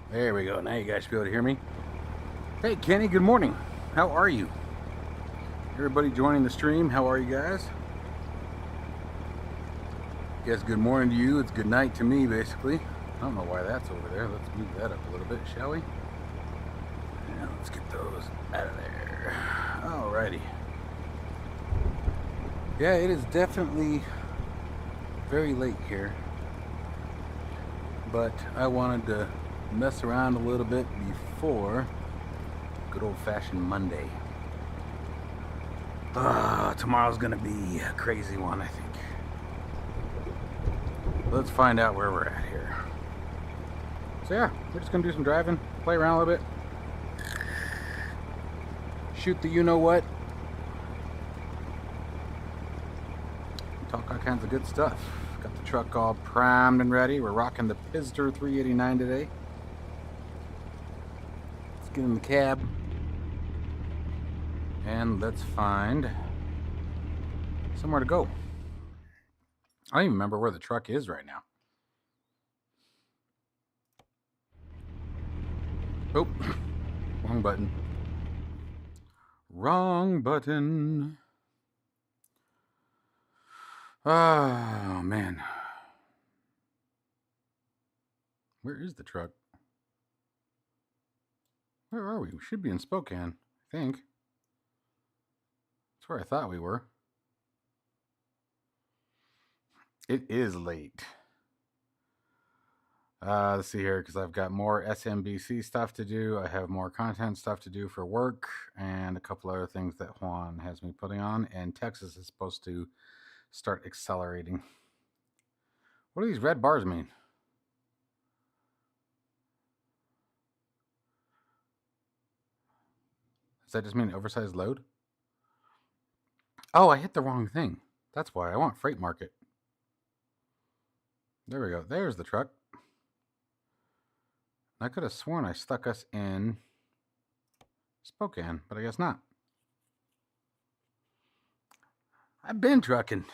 There we go. Now you guys should be able to hear me. Hey, Kenny, good morning. How are you? Everybody joining the stream, how are you guys? Guess good morning to you. It's good night to me, basically. I don't know why that's over there. Let's move that up a little bit, shall we? Yeah, let's get those out of there. Alrighty. Yeah, it is definitely very late here. But I wanted to mess around a little bit before good old-fashioned Monday. Tomorrow's gonna be a crazy one, I think. Let's find out where we're at here. So yeah, we're just gonna do some driving, play around a little bit, shoot the you-know-what, talk all kinds of good stuff. Got the truck all primed and ready. We're rocking the Pizzer 389 today. Let's get in the cab and let's find somewhere to go. I don't even remember where the truck is right now. Oh, wrong button. Wrong button. Oh, man. Where is the truck? Where are we? We should be in Spokane, I think. That's where I thought we were. It is late. Let's see here, because I've got more SMBC stuff to do. I have more content stuff to do for work and a couple other things that Juan has me putting on. And Texas is supposed to start accelerating. What do these red bars mean? Does that just mean oversized load? Oh, I hit the wrong thing. That's why. I want freight market. There we go. There's the truck. I could have sworn I stuck us in Spokane, but I guess not. I've been trucking.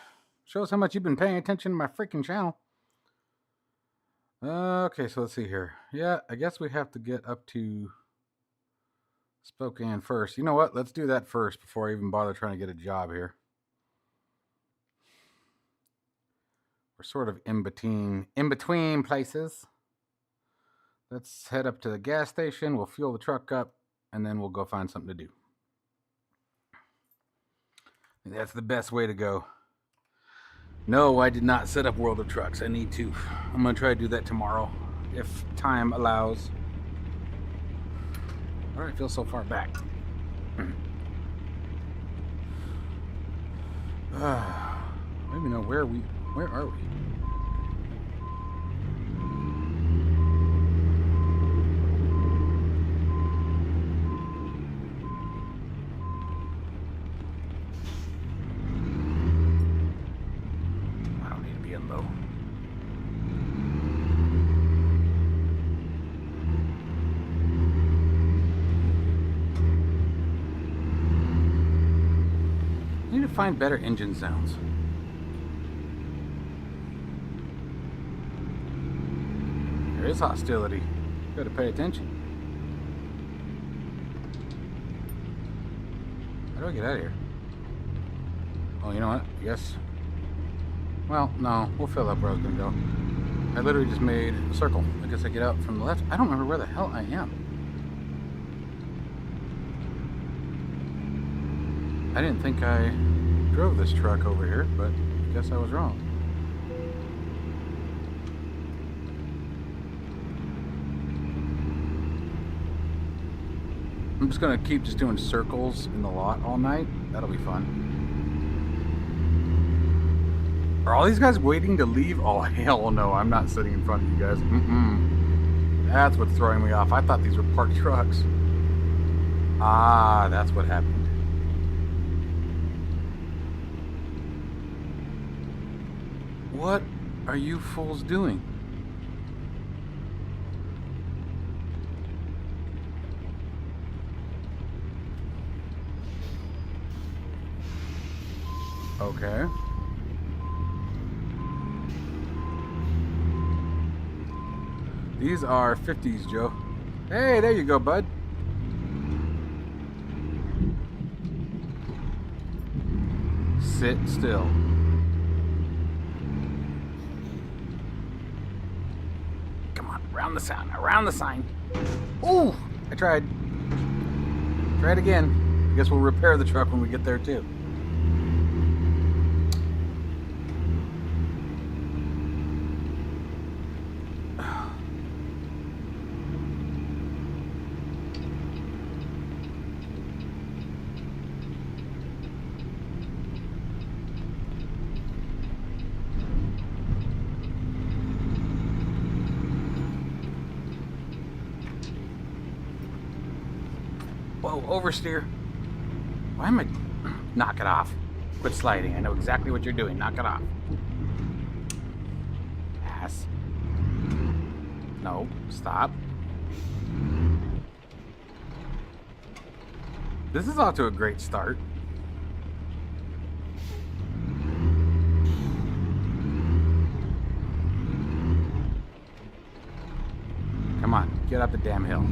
Shows how much you've been paying attention to my freaking channel. Okay, so let's see here. Yeah, I guess we have to get up to Spokane first. You know what? Let's do that first before I even bother trying to get a job here. We're sort of in between places. Let's head up to the gas station. We'll fuel the truck up, and then we'll go find something to do. That's the best way to go. No, I did not set up World of Trucks. I need to. I'm going to try to do that tomorrow, if time allows. All right, I feel so far back. I don't even know where are we? Find better engine sounds. There is hostility. Gotta pay attention. How do I get out of here? Oh, you know what? Yes. Well, no. We'll fill up where I was gonna go. I literally just made a circle. I guess I get out from the left. I don't remember where the hell I am. I didn't think I drove this truck over here, but I guess I was wrong. I'm just gonna keep just doing circles in the lot all night. That'll be fun. Are all these guys waiting to leave? Oh, hell no, I'm not sitting in front of you guys. That's what's throwing me off. I thought these were parked trucks. Ah, that's what happened. What are you fools doing? Okay. These are 50s, Joe. Hey, there you go, bud. Sit still. Come on, around the sign, around the sign. Ooh, I tried. Try it again. I guess we'll repair the truck when we get there too. Whoa, oversteer. Why am I... Knock it off. Quit sliding. I know exactly what you're doing. Knock it off. Ass. No, stop. This is off to a great start. Come on, get up the damn hill.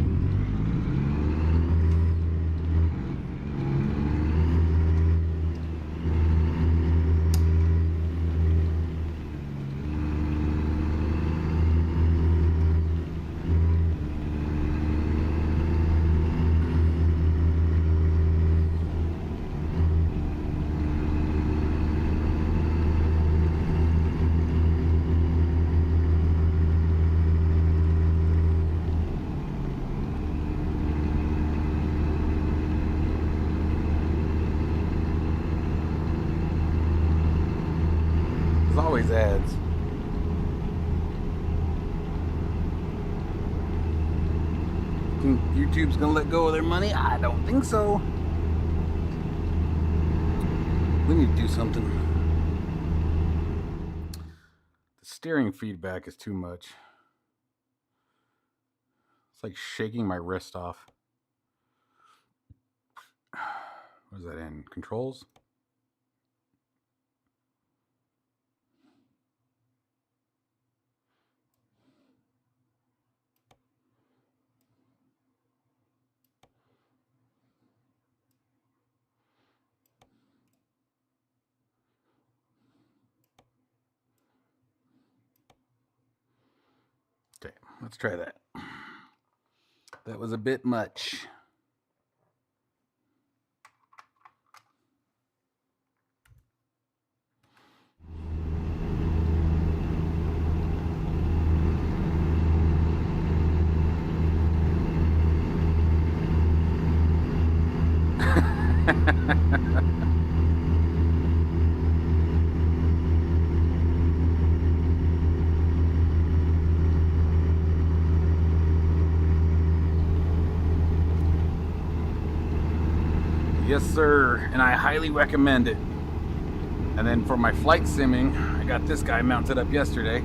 Always ads. Think YouTube's gonna let go of their money? I don't think so. We need to do something. The steering feedback is too much. It's like shaking my wrist off. What is that in? Controls? Okay, let's try that. That was a bit much. Yes, sir, and I highly recommend it. And then for my flight simming, I got this guy mounted up yesterday.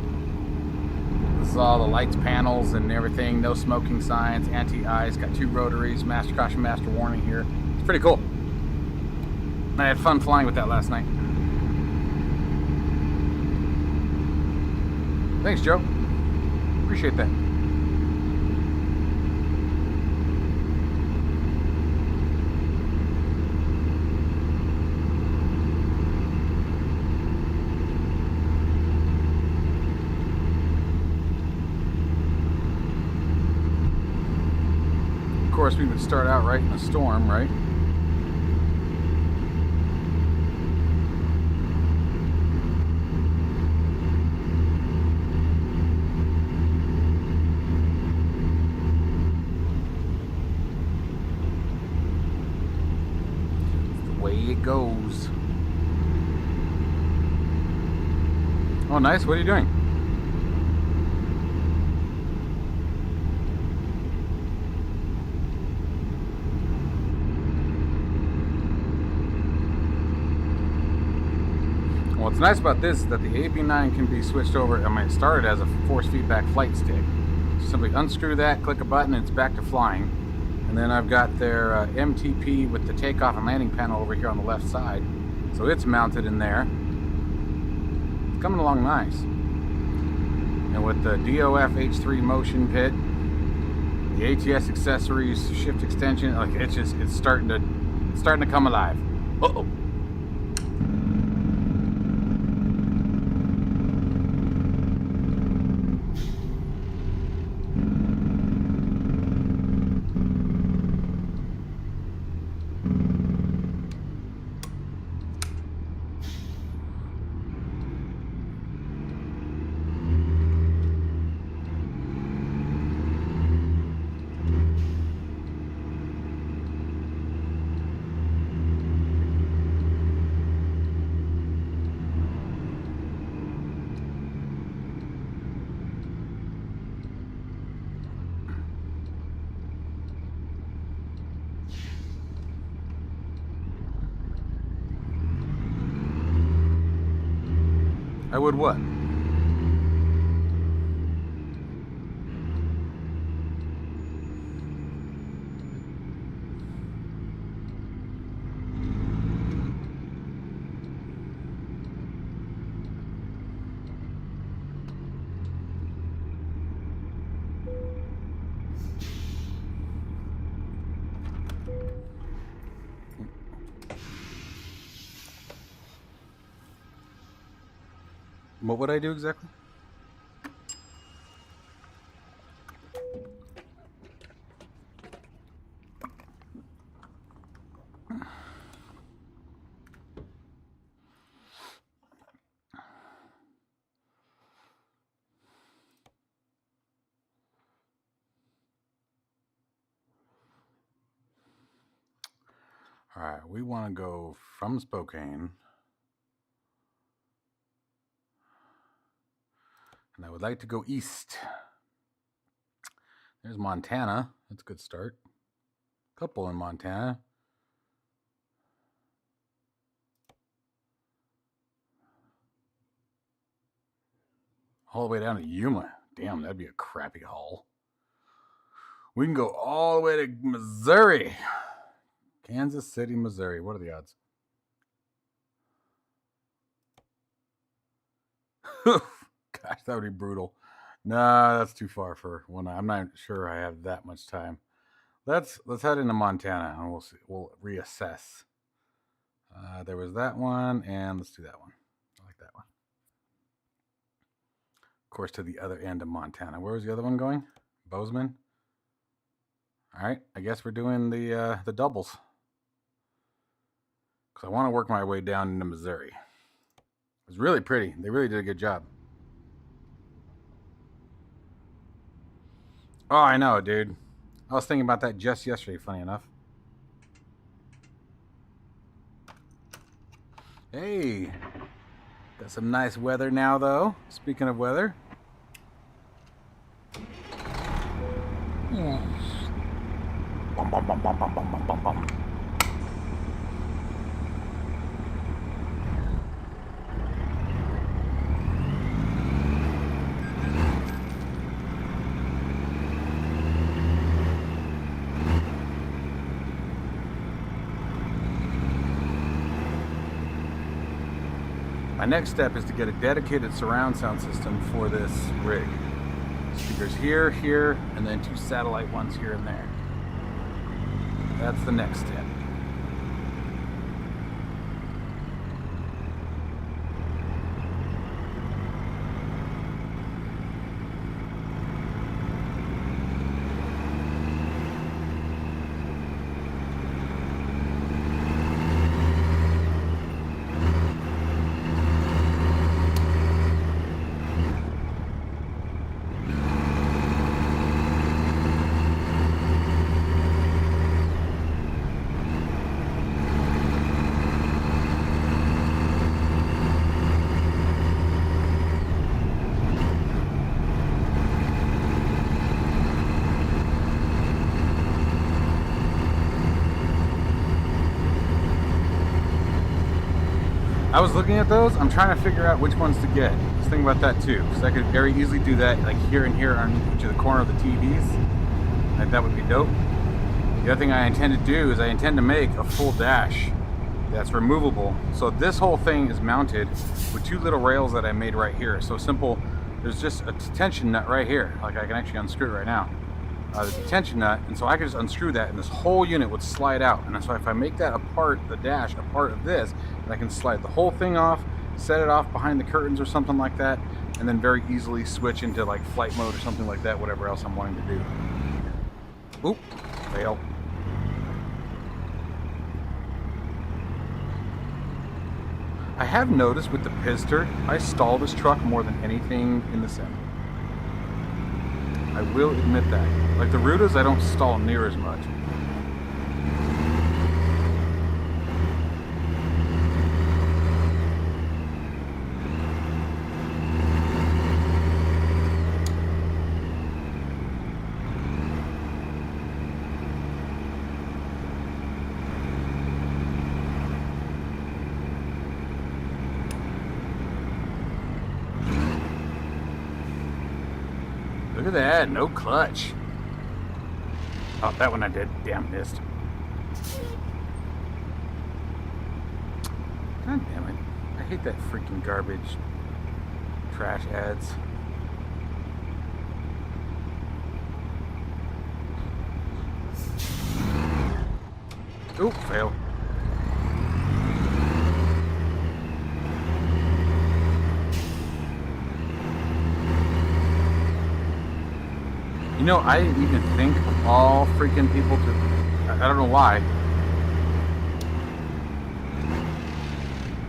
This is all the lights, panels, and everything. No smoking signs, anti-ice, got 2 rotaries, master caution, master warning here. It's pretty cool. I had fun flying with that last night. Thanks, Joe. Appreciate that. Of course, we would start out right in a storm, right? It's the way it goes. Oh, nice. What are you doing? What's nice about this is that the AB9 can be switched over. I mean, it started as a force feedback flight stick. Simply unscrew that, click a button, and it's back to flying. And then I've got their MTP with the takeoff and landing panel over here on the left side. So it's mounted in there. It's coming along nice. And with the DOF H3 motion pit, the ATS accessories, shift extension, like it's starting to come alive. Uh-oh. I would what? What would I do exactly? All right, we want to go from Spokane. And I would like to go east. There's Montana. That's a good start. Couple in Montana. All the way down to Yuma. Damn, that'd be a crappy haul. We can go all the way to Missouri. Kansas City, Missouri. What are the odds? Gosh, that would be brutal. Nah, that's too far for one. I'm not sure I have that much time. Let's head into Montana and we'll see. We'll reassess. There was that one, and let's do that one. I like that one. Of course, to the other end of Montana. Where was the other one going? Bozeman. All right, I guess we're doing the doubles because I want to work my way down into Missouri. It was really pretty. They really did a good job. Oh, I know, dude. I was thinking about that just yesterday, funny enough. Hey, got some nice weather now, though. Speaking of weather. Yeah. Bum, bum, bum, bum, bum, bum, bum, bum. My next step is to get a dedicated surround sound system for this rig. Speakers here, here, and then 2 satellite ones here and there. That's the next step. I was looking at those. I'm trying to figure out which ones to get. I was thinking about that too, because I could very easily do that, like here and here on each of the corner of the TVs. Like that would be dope. The other thing I intend to do is I intend to make a full dash that's removable. So this whole thing is mounted with two little rails that I made right here. So simple. There's just a detention nut right here. Like I can actually unscrew it right now. The detention nut, and so I could just unscrew that and this whole unit would slide out. And so if I make that a part, the dash, a part of this, then I can slide the whole thing off, set it off behind the curtains or something like that, and then very easily switch into like flight mode or something like that, whatever else I'm wanting to do. Oop, fail. I have noticed with the Pister, I stall this truck more than anything in the sim. I will admit that. Like the Rutas, I don't stall near as much. Look at that, no clutch. Oh, that one I did. Damn, missed. God damn it. I hate that freaking garbage trash ads. Oop, fail. You know, I didn't even think of all freaking people to... I don't know why.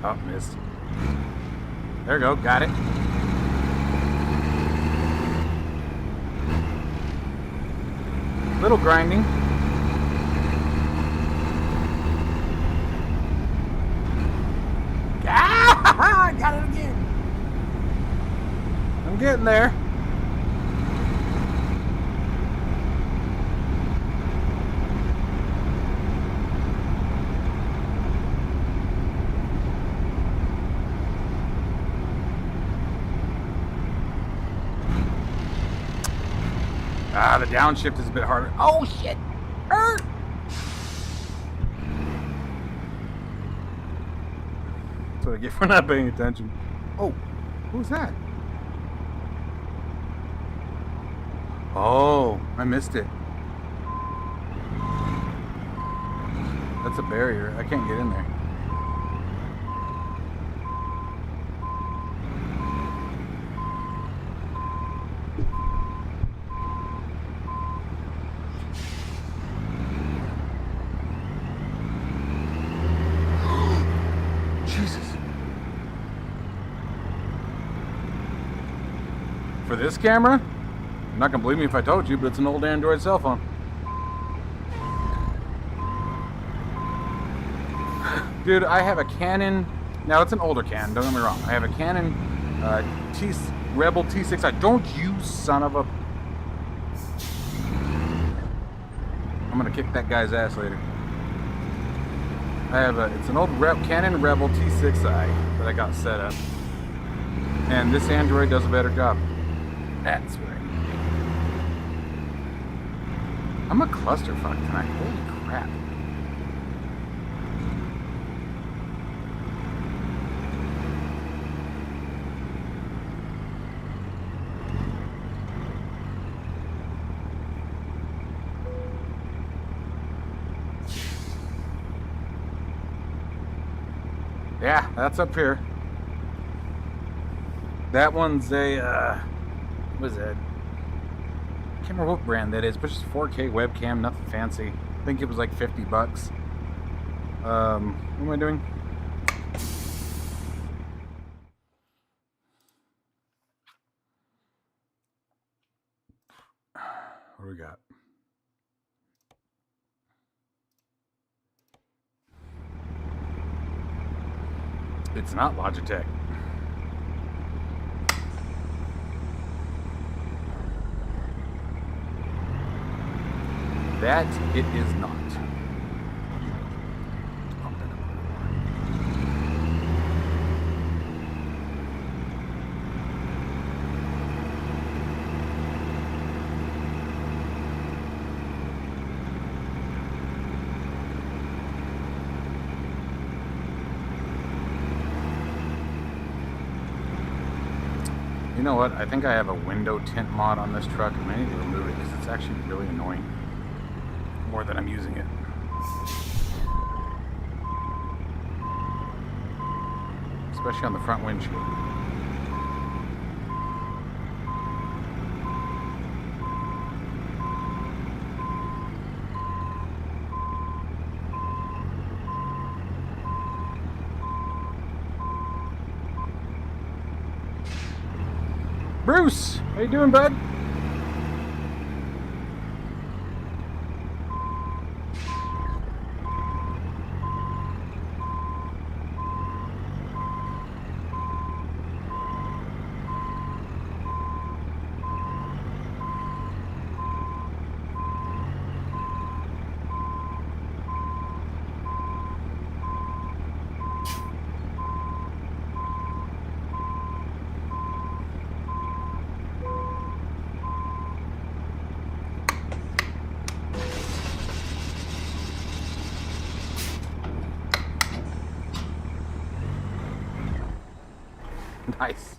Oh, missed. There we go, got it. Little grinding. Ah! Got it again. I'm getting there. Ah, the downshift is a bit harder. Oh, shit! That's what I get for not paying attention. Oh, who's that? Oh, I missed it. That's a barrier. I can't get in there. For this camera, you're not gonna believe me if I told you, but it's an old Android cell phone. Dude, I have a Canon. Now it's an older Canon. Don't get me wrong. I have a Canon Rebel T6i. Don't you son of a! I'm gonna kick that guy's ass later. I have it's an old Canon Rebel T6i that I got set up, and this Android does a better job. That's right. I'm a clusterfuck tonight. Holy crap. Yeah, that's up here. That one's a, what is that? I can't remember what brand that is, but it's 4K webcam, nothing fancy. I think it was like 50 bucks. What am I doing? What do we got? It's not Logitech. That it is not. You know what? I think I have a window tint mod on this truck, and I need to remove it because it's actually really annoying. More than I'm using it. Especially on the front windshield. Bruce, how you doing, bud? Nice.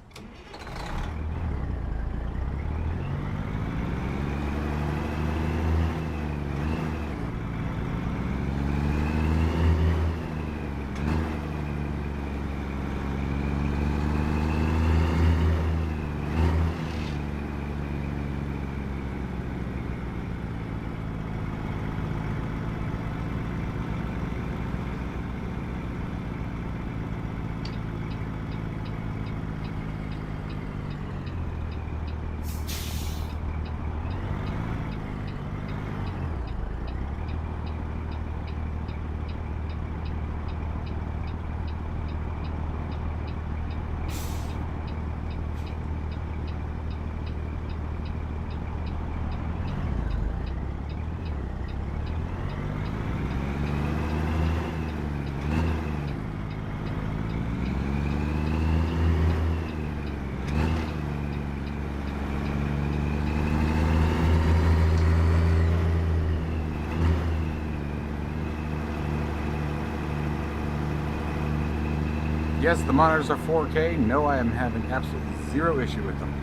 Yes, the monitors are 4K. No, I am having absolutely zero issue with them.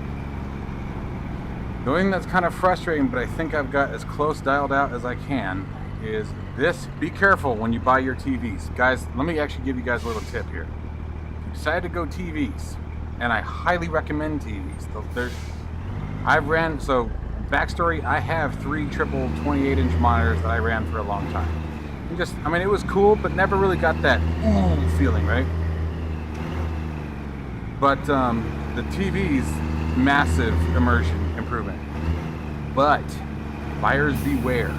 The only thing that's kind of frustrating, but I think I've got as close dialed out as I can, is this. Be careful when you buy your TVs. Guys, let me actually give you guys a little tip here. If you decide to go TVs, and I highly recommend TVs. So backstory, I have 3 triple 28-inch monitors that I ran for a long time. And it was cool, but never really got that ooh feeling, right? But the TV's massive immersion improvement. But buyers beware.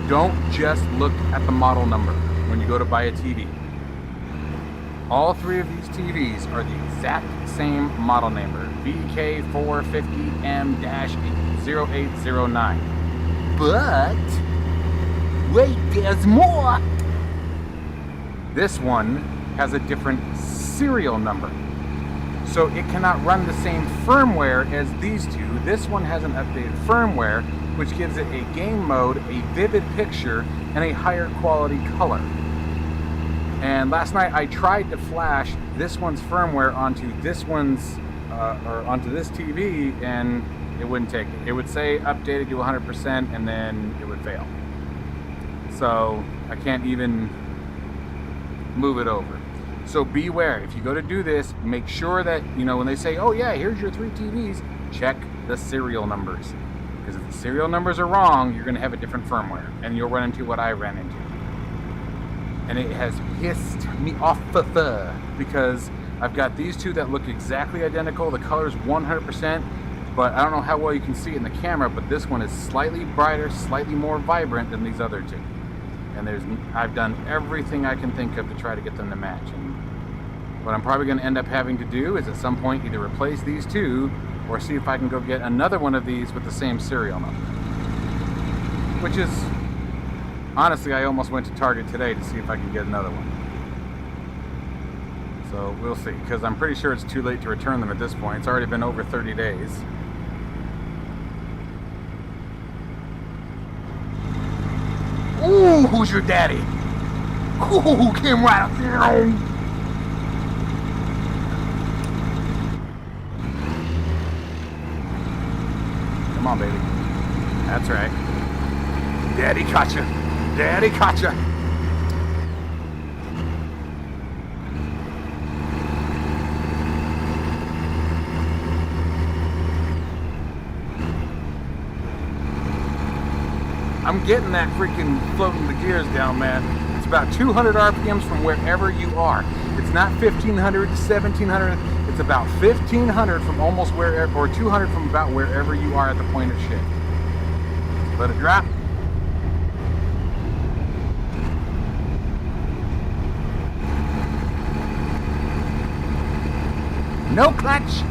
Don't just look at the model number when you go to buy a TV. All 3 of these TVs are the exact same model number, VK450M-0809. But wait, there's more. This one has a different serial number, so it cannot run the same firmware as these 2. This one has an updated firmware, which gives it a game mode, a vivid picture, and a higher quality color. And last night I tried to flash this one's firmware onto this one's onto this TV, and it wouldn't take it. It would say updated to 100%, and then it would fail. So I can't even move it over. So beware, if you go to do this, make sure that, when they say, oh yeah, here's your 3 TVs, check the serial numbers. Because if the serial numbers are wrong, you're going to have a different firmware, and you'll run into what I ran into. And it has pissed me off because I've got these 2 that look exactly identical. The color's 100%, but I don't know how well you can see it in the camera, but this one is slightly brighter, slightly more vibrant than these other 2. And I've done everything I can think of to try to get them to match. And what I'm probably going to end up having to do is at some point either replace these 2 or see if I can go get another one of these with the same serial number. Which is, honestly, I almost went to Target today to see if I can get another one. So we'll see, because I'm pretty sure it's too late to return them at this point. It's already been over 30 days. Ooh, who's your daddy? Ooh, came right up there. on, baby. That's right. Daddy caught you. Daddy caught you. I'm getting that freaking floating the gears down, man. It's about 200 RPMs from wherever you are. It's not 1500 to 1700. It's about 1500 from almost wherever, or 200 from about wherever you are at the point of shift. Let it drop. No clutch.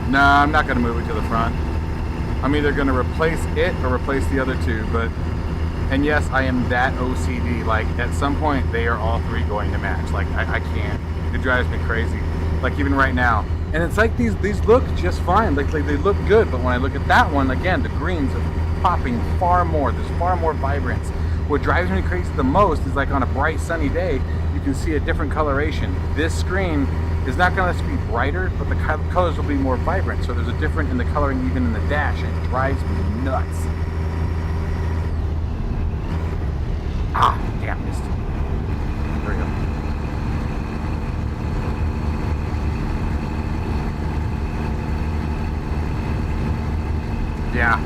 No, I'm not going to move it to the front. I'm either going to replace it or replace the other two, but, and yes, I am that OCD. Like, at some point, they are all three going to match. Like, I can't. It drives me crazy. Like, even right now. And it's like these look just fine. Like, they look good, but when I look at that one, again, the greens are popping far more. There's far more vibrance. What drives me crazy the most is, like, on a bright, sunny day, you can see a different coloration. This screen is not going to be brighter, but the colors will be more vibrant. So there's a difference in the coloring even in the dash, and it drives me nuts. Ah, damn, missed. There we go. Yeah.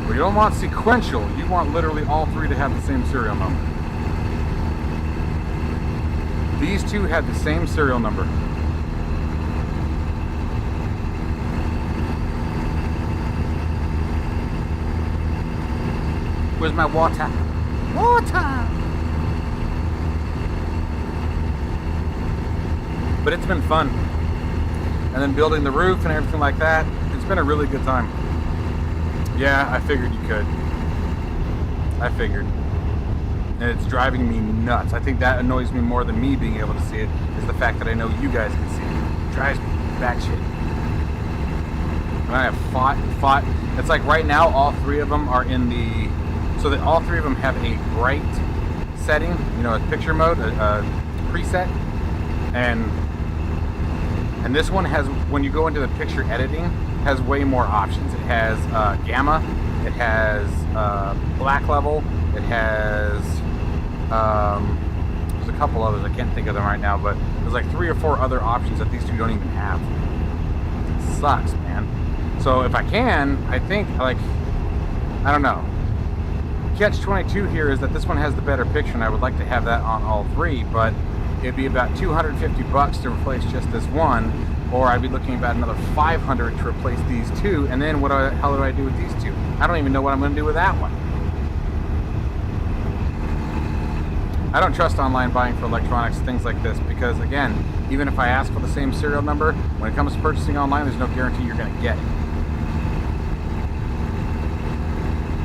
Well, you don't want sequential. You want literally all three to have the same serial number. These two had the same serial number. Where's my water? Water! But it's been fun. And then building the roof and everything like that, it's been a really good time. Yeah, I figured you could. I figured. And it's driving me nuts. I think that annoys me more than me being able to see it, is the fact that I know you guys can see it. It drives me batshit. And I have fought. It's like right now all three of them are in the, so that all three of them have a bright setting, you know, a picture mode, a preset. And this one has, when you go into the picture editing, has way more options. It has gamma, it has black level, it has there's a couple others, I can't think of them right now, but there's like 3 or 4 other options that these two don't even have. It sucks, man. So if I can, I think, like, I don't know. Catch-22 here is that this one has the better picture, and I would like to have that on all three, but it'd be about $250 to replace just this one, or I'd be looking about another $500 to replace these two, and then what the hell do I do with these two? I don't even know what I'm going to do with that one. I don't trust online buying for electronics, things like this, because again, even if I ask for the same serial number, when it comes to purchasing online, there's no guarantee you're going to get it.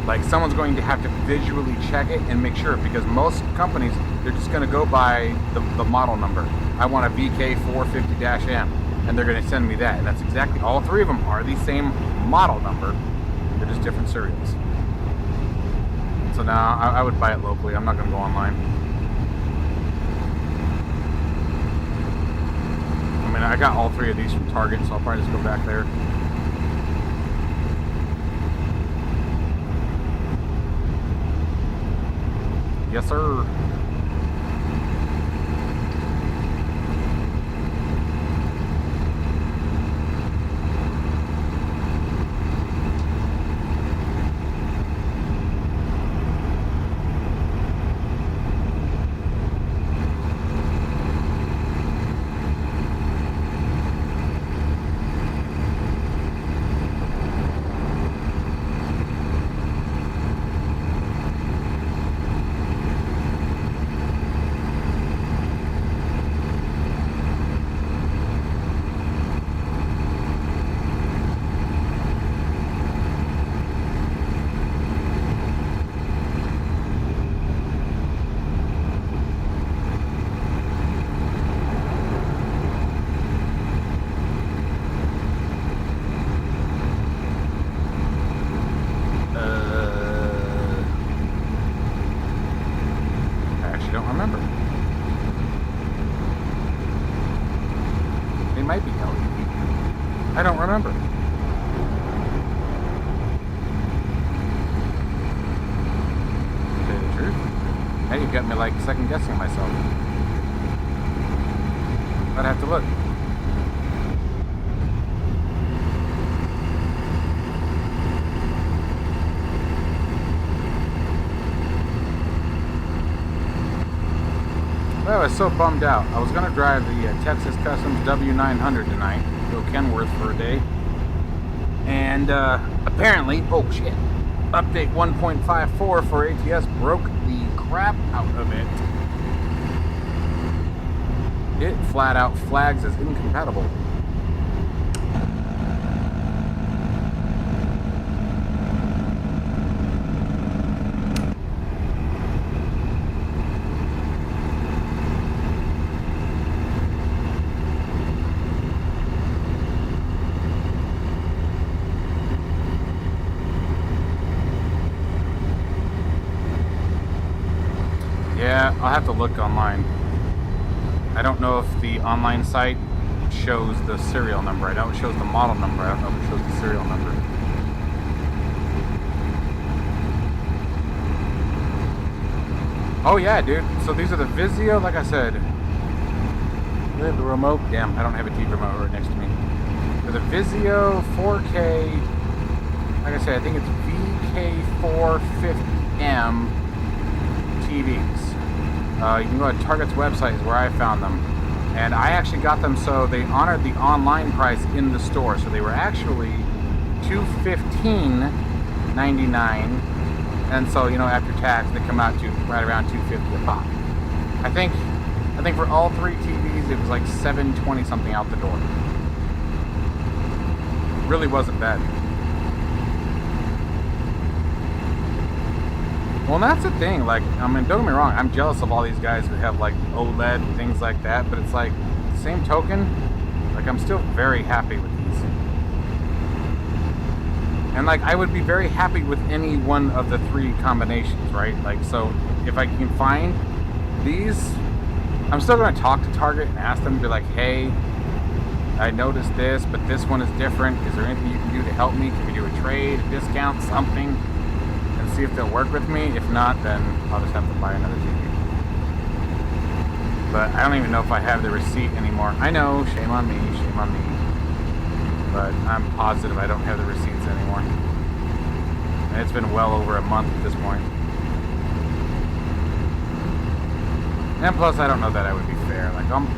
Like, someone's going to have to visually check it and make sure, because most companies, they're just going to go by the model number. I want a VK450-M, and they're going to send me that, and that's exactly, all three of them are the same model number, they're just different serials. So now, I would buy it locally, I'm not going to go online. I mean, I got all three of these from Target, so I'll probably just go back there. Yes, sir. Now you've got me like second guessing myself. I'd have to look. I was so bummed out. I was gonna drive the Texas Customs W900 tonight, go Kenworth for a day, and apparently, oh shit, update 1.54 for ATS broke the crap out of it. It flat out flags as incompatible. Yeah, I'll have to look online. I don't know if the online site shows the serial number. I know it shows the model number. I don't know if it shows the serial number. Oh yeah, dude. So these are the Vizio, like I said. We have the remote. Damn, I don't have a TV remote right next to me. They're the Vizio 4K. Like I said, I think it's VK450M TVs. You can go to Target's website is where I found them, and I actually got them so they honored the online price in the store, so they were actually $215.99, and so after tax they come out to right around $250 a pop. I think for all three TVs it was like $720 something out the door. Really wasn't bad. Well, and that's the thing, like, I mean, don't get me wrong, I'm jealous of all these guys who have, like, OLED and things like that, but it's like, same token, like, I'm still very happy with these. And, like, I would be very happy with any one of the three combinations, right? Like, so, if I can find these, I'm still going to talk to Target and ask them to be like, hey, I noticed this, but this one is different. Is there anything you can do to help me? Can we do a trade, a discount, something? See if they'll work with me. If not, then I'll just have to buy another TV. But I don't even know if I have the receipt anymore. I know, shame on me, but I'm positive I don't have the receipts anymore. And it's been well over a month at this point. And plus, I don't know that I would be fair. Like, I'm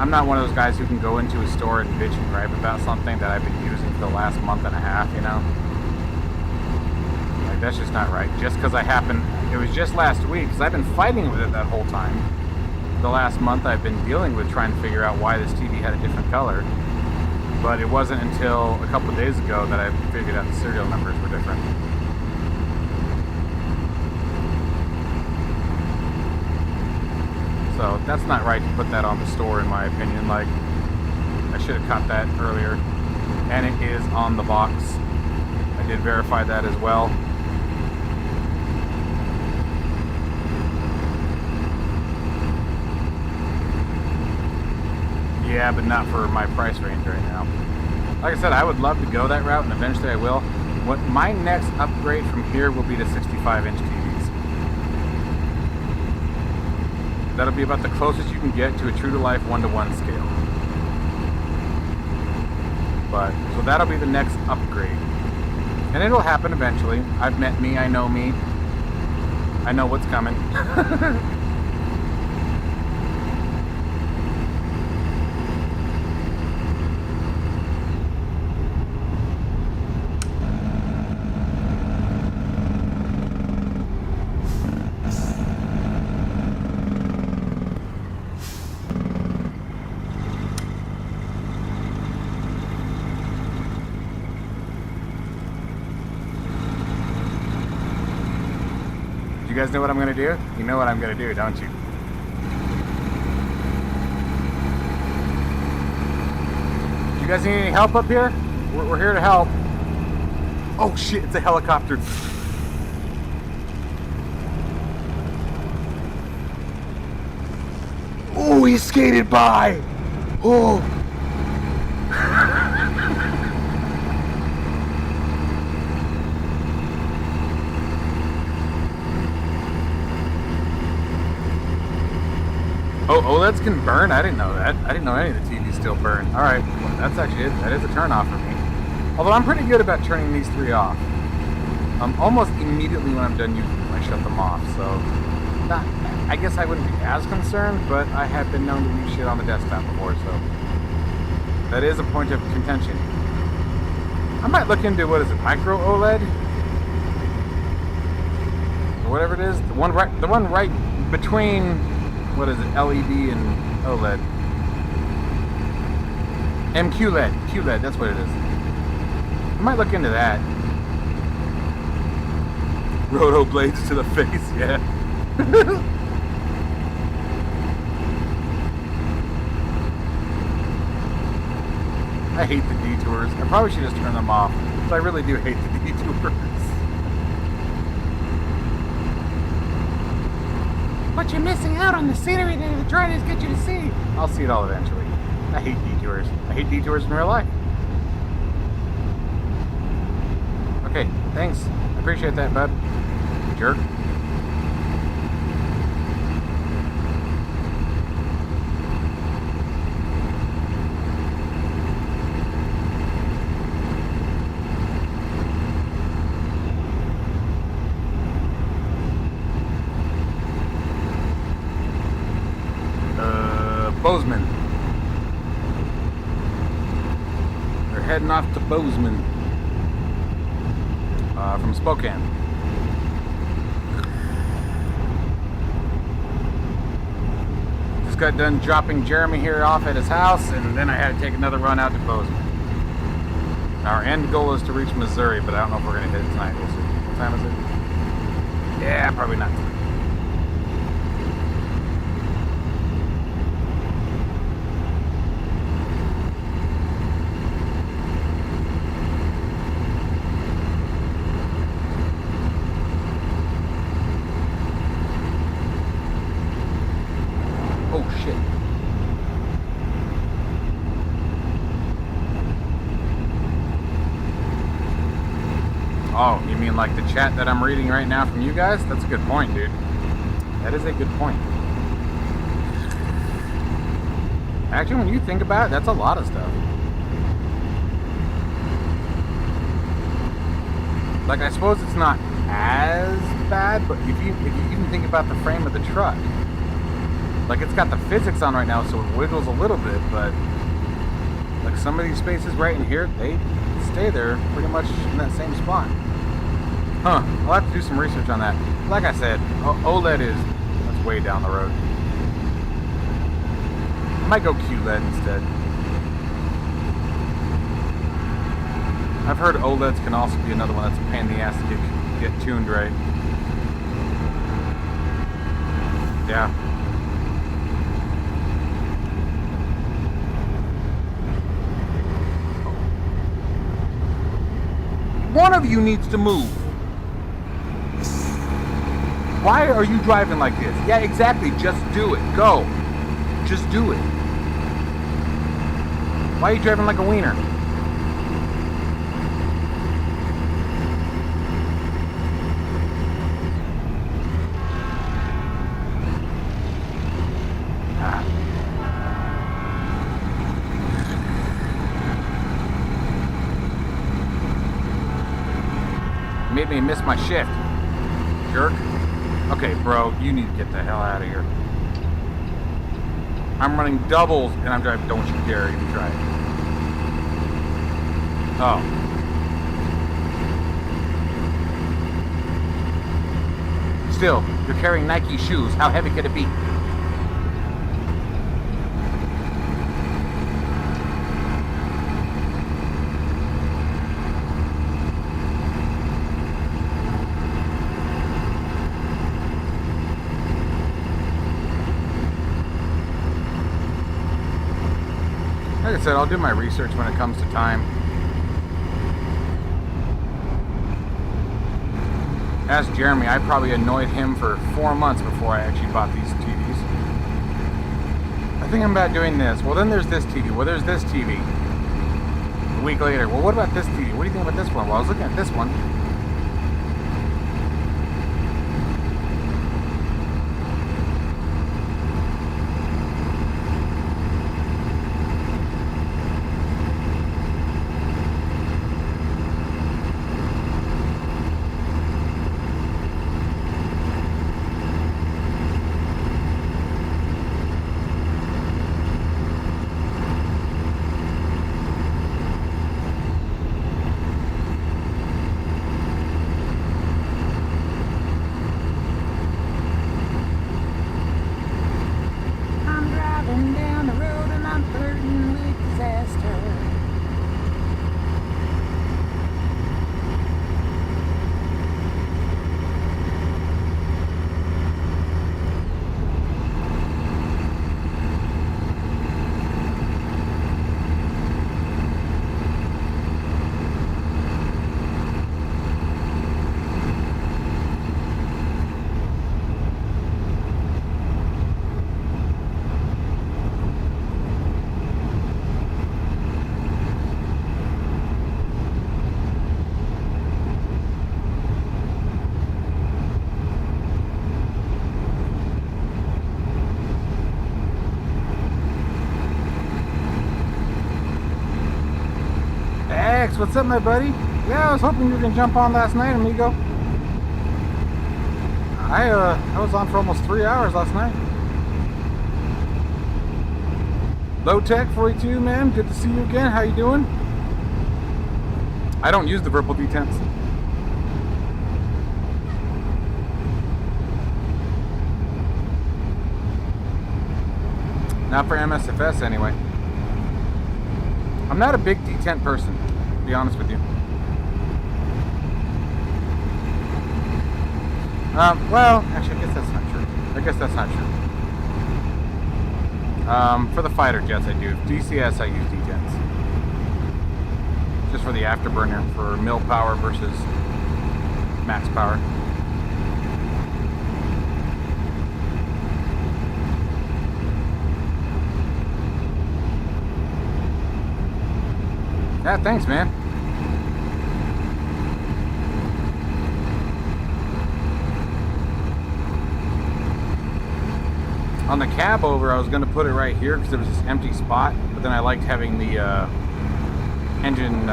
not one of those guys who can go into a store and bitch and gripe about something that I've been using for the last month and a half, That's just not right. Just because it was just last week, because I've been fighting with it that whole time. The last month I've been dealing with trying to figure out why this TV had a different color. But it wasn't until a couple of days ago that I figured out the serial numbers were different. So that's not right to put that on the store, in my opinion. Like, I should have caught that earlier. And it is on the box. I did verify that as well. Yeah, but not for my price range right now. Like I said, I would love to go that route, and eventually I will. What my next upgrade from here will be to 65-inch TVs. That'll be about the closest you can get to a true-to-life 1-to-1 scale. But so that'll be the next upgrade, and it'll happen eventually. I've met me. I know me. I know what's coming. You guys know what I'm going to do? You know what I'm going to do, don't you? You guys need any help up here? We're here to help. Oh shit, it's a helicopter. Oh, he skated by. Oh. Oh, OLEDs can burn? I didn't know that. I didn't know any of the TVs still burn. All right, well, that's actually it. That is a turn off for me. Although I'm pretty good about turning these 3 off. Almost immediately when I'm done using them, I shut them off. So, I guess I wouldn't be as concerned, but I have been known to leave shit on the desktop before, so that is a point of contention. I might look into, what is it, micro OLED? Or whatever it is. The one right between, what is it, LED and OLED. MQLED. QLED, that's what it is. I might look into that. Roto blades to the face, yeah. I hate the detours. I probably should just turn them off, but I really do hate the detours. But you're missing out on the scenery that the trying to get you to see. I'll see it all eventually. I hate detours. I hate detours in real life. Okay, thanks. I appreciate that, bud. Jerk. Bozeman. They're heading off to Bozeman from Spokane. Just got done dropping Jeremy here off at his house, and then I had to take another run out to Bozeman. Our end goal is to reach Missouri, but I don't know if we're going to hit it tonight. We'll see. What time is it? Yeah, probably not tonight. Oh, you mean like the chat that I'm reading right now from you guys? That's a good point, dude. That is a good point. Actually, when you think about it, that's a lot of stuff. Like, I suppose it's not as bad, but if you even think about the frame of the truck, like, it's got the physics on right now, so it wiggles a little bit, but like some of these spaces right in here, they stay there pretty much in that same spot. Huh, I'll have to do some research on that. Like I said, OLED that's way down the road. I might go QLED instead. I've heard OLEDs can also be another one that's a pain in the ass to get tuned right. Yeah. One of you needs to move. Why are you driving like this? Yeah, exactly. Just do it. Go. Just do it. Why are you driving like a wiener? Made me miss my shift, jerk. Okay, bro, you need to get the hell out of here. I'm running doubles and I'm driving. Don't you dare even try it. Oh. Still, you're carrying Nike shoes. How heavy could it be? Like I said, I'll do my research when it comes to time. Ask Jeremy, I probably annoyed him for 4 months before I actually bought these TVs. I think I'm about doing this. Well, then there's this TV. Well, there's this TV. A week later. Well, what about this TV? What do you think about this one? Well, I was looking at this one. what's up, my buddy? Yeah, I was hoping you were gonna jump on last night, amigo. I was on for almost 3 hours last night. Low Tech 42, man. Good to see you again. How you doing? I don't use the Virtual D10s. Not for MSFS anyway. I'm not a big D10 person, to be honest with you. Well, actually, I guess that's not true. For the fighter jets, I do. DCS, I use D10s. Just for the afterburner, for mil power versus max power. Yeah, thanks, man. On the cab over, I was going to put it right here because there was this empty spot, but then I liked having the engine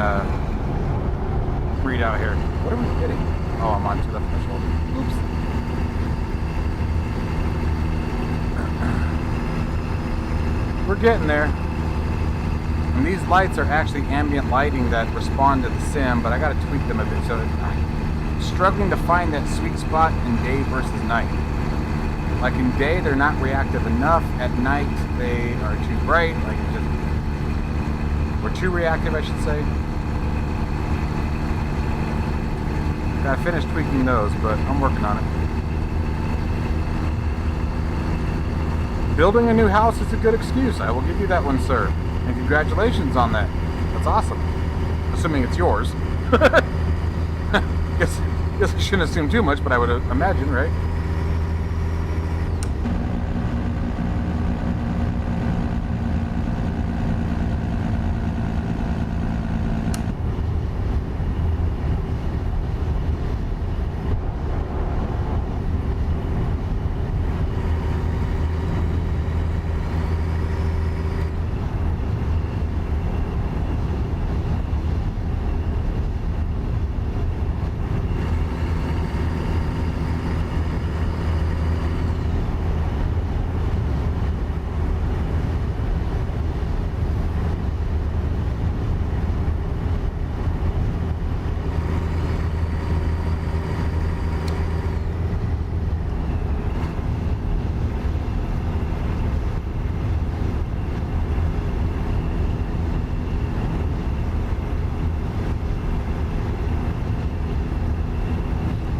readout here. What are we getting? Oh, I'm on to the shoulder. Oops. We're getting there. And these lights are actually ambient lighting that respond to the sim, but I got to tweak them a bit. So I'm struggling to find that sweet spot in day versus night. Like in day, they're not reactive enough. At night, they are too bright. Like or too reactive, I should say. Gotta finish tweaking those, but I'm working on it. Building a new house is a good excuse. I will give you that one, sir. And congratulations on that. That's awesome. Assuming it's yours. guess I shouldn't assume too much, but I would imagine, right?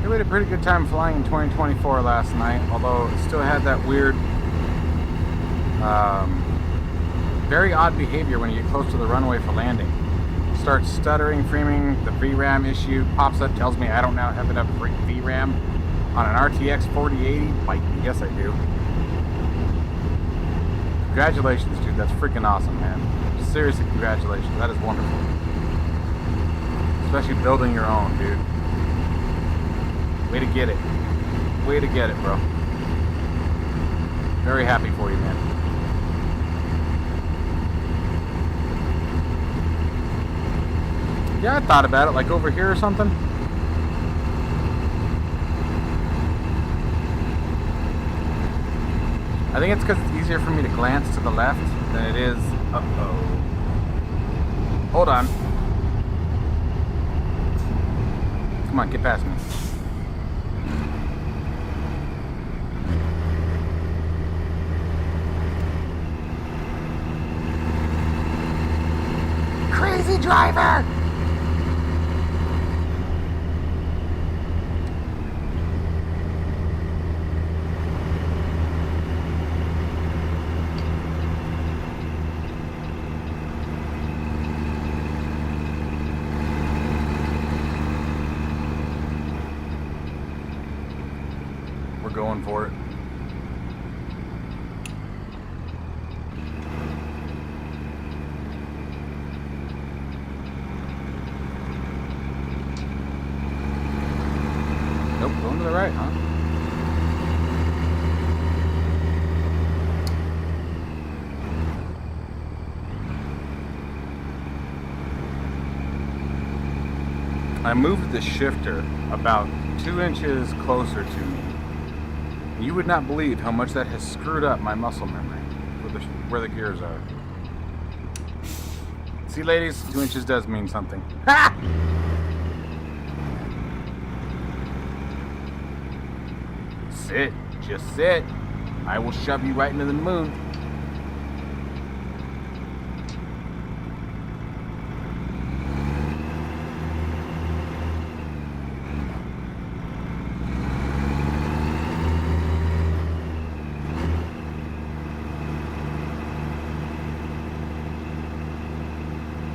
We had a pretty good time flying in 2024 last night, although it still had that weird, very odd behavior when you get close to the runway for landing. It starts stuttering, freaming, the VRAM issue pops up, tells me I don't now have enough VRAM on an RTX 4080. Like, yes, I do. Congratulations, dude. That's freaking awesome, man. Seriously, congratulations. That is wonderful. Especially building your own, dude. Way to get it. Way to get it, bro. Very happy for you, man. Yeah, I thought about it, like over here or something. I think it's because it's easier for me to glance to the left than it is... Uh-oh. Hold on. Come on, get past me. Crazy driver! We're going for it. Nope, going to the right, huh? I moved the shifter about 2 inches closer to me. You would not believe how much that has screwed up my muscle memory where the gears are. See, ladies, 2 inches does mean something. Ha! Sit, just sit. I will shove you right into the moon.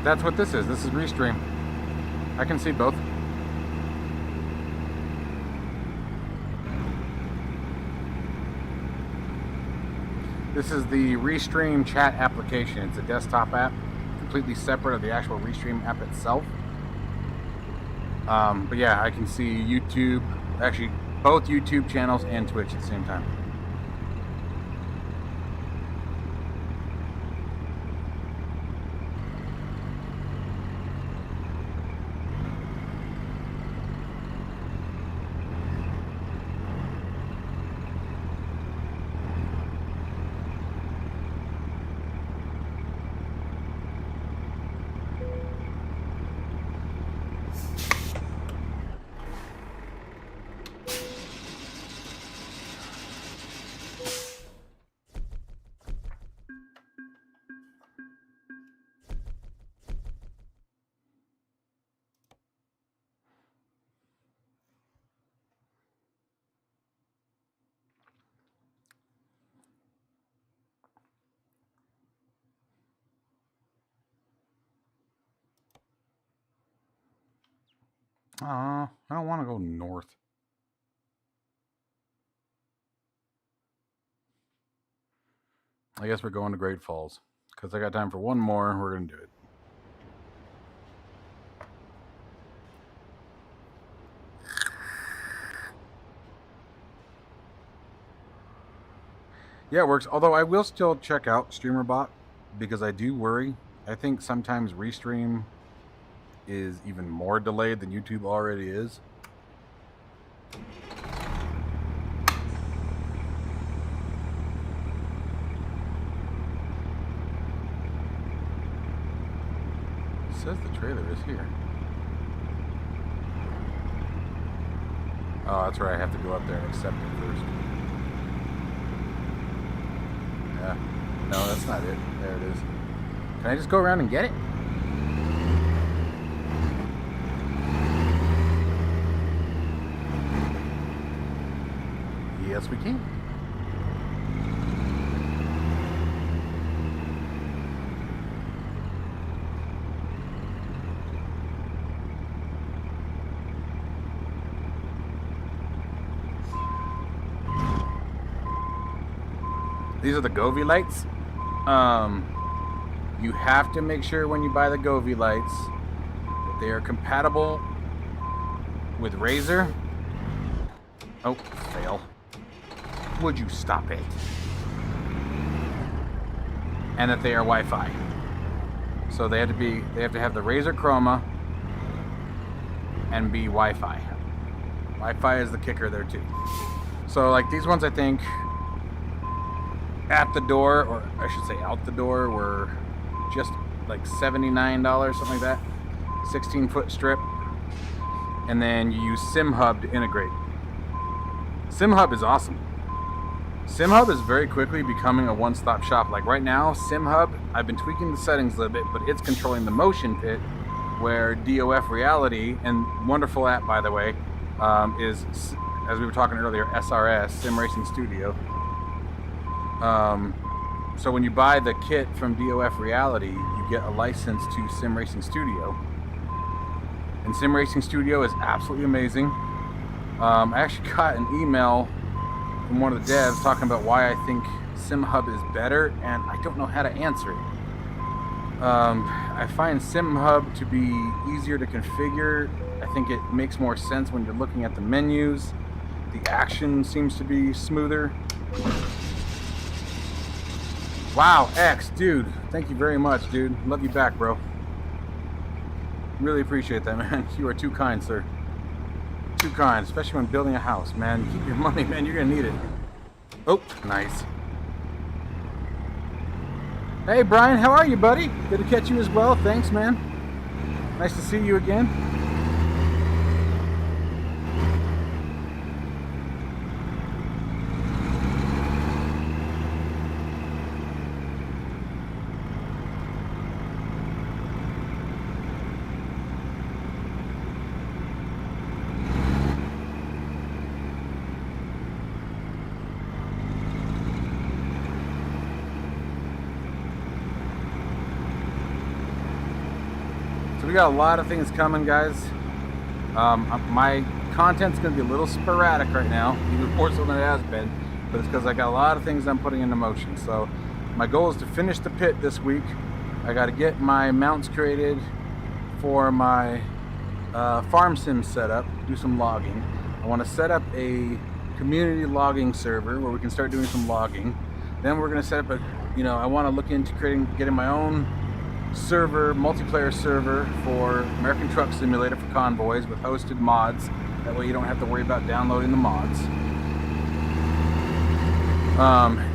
That's what this is. This is Restream. I can see both. This is the Restream chat application. It's a desktop app, completely separate of the actual Restream app itself. But yeah, I can see YouTube, actually both YouTube channels and Twitch at the same time. I don't want to go north. I guess we're going to Great Falls because I got time for one more. We're going to do it. Yeah, it works. Although I will still check out StreamerBot because I do worry. I think sometimes Restream is even more delayed than YouTube already is. It says the trailer is here. Oh, that's right. I have to go up there and accept it first. Yeah. No, that's not it. There it is. Can I just go around and get it? Yes, we can. These are the Govee lights. You have to make sure when you buy the Govee lights that they are compatible with Razer. Oh, fail. Would you stop it? And that they are Wi-Fi. So they have to have the Razer Chroma and be Wi-Fi. Wi-Fi is the kicker there too. So like these ones, I think at the door, or I should say out the door, were just like $79, something like that. 16-foot strip. And then you use SimHub to integrate. SimHub is awesome. SimHub is very quickly becoming a one-stop shop. Like right now, SimHub, I've been tweaking the settings a little bit, but it's controlling the motion pit, where DOF Reality, and wonderful app by the way, is, as we were talking earlier, SRS, Sim Racing Studio. So when you buy the kit from DOF Reality, you get a license to Sim Racing Studio. And Sim Racing Studio is absolutely amazing. I actually got an email from one of the devs talking about why I think SimHub is better, and I don't know how to answer it. I find SimHub to be easier to configure. I think it makes more sense when you're looking at the menus. The action seems to be smoother. Wow, X, dude, thank you very much, dude. Love you back, bro. Really appreciate that, man. You are too kind, sir. Too kind, especially when building a house, man. Keep your money, man. You're gonna need it. Oh, nice. Hey, Brian, how are you, buddy? Good to catch you as well. Thanks, man. Nice to see you again. So we got a lot of things coming, guys. My content's going to be a little sporadic right now, even more so than it has been, but it's because I got a lot of things I'm putting into motion. So my goal is to finish the pit this week. I got to get my mounts created for my farm sim setup, do some logging. I want to set up a community logging server where we can start doing some logging. Then we're going to set up a, I want to look into getting my own server, multiplayer server for American Truck Simulator for convoys with hosted mods. That way you don't have to worry about downloading the mods.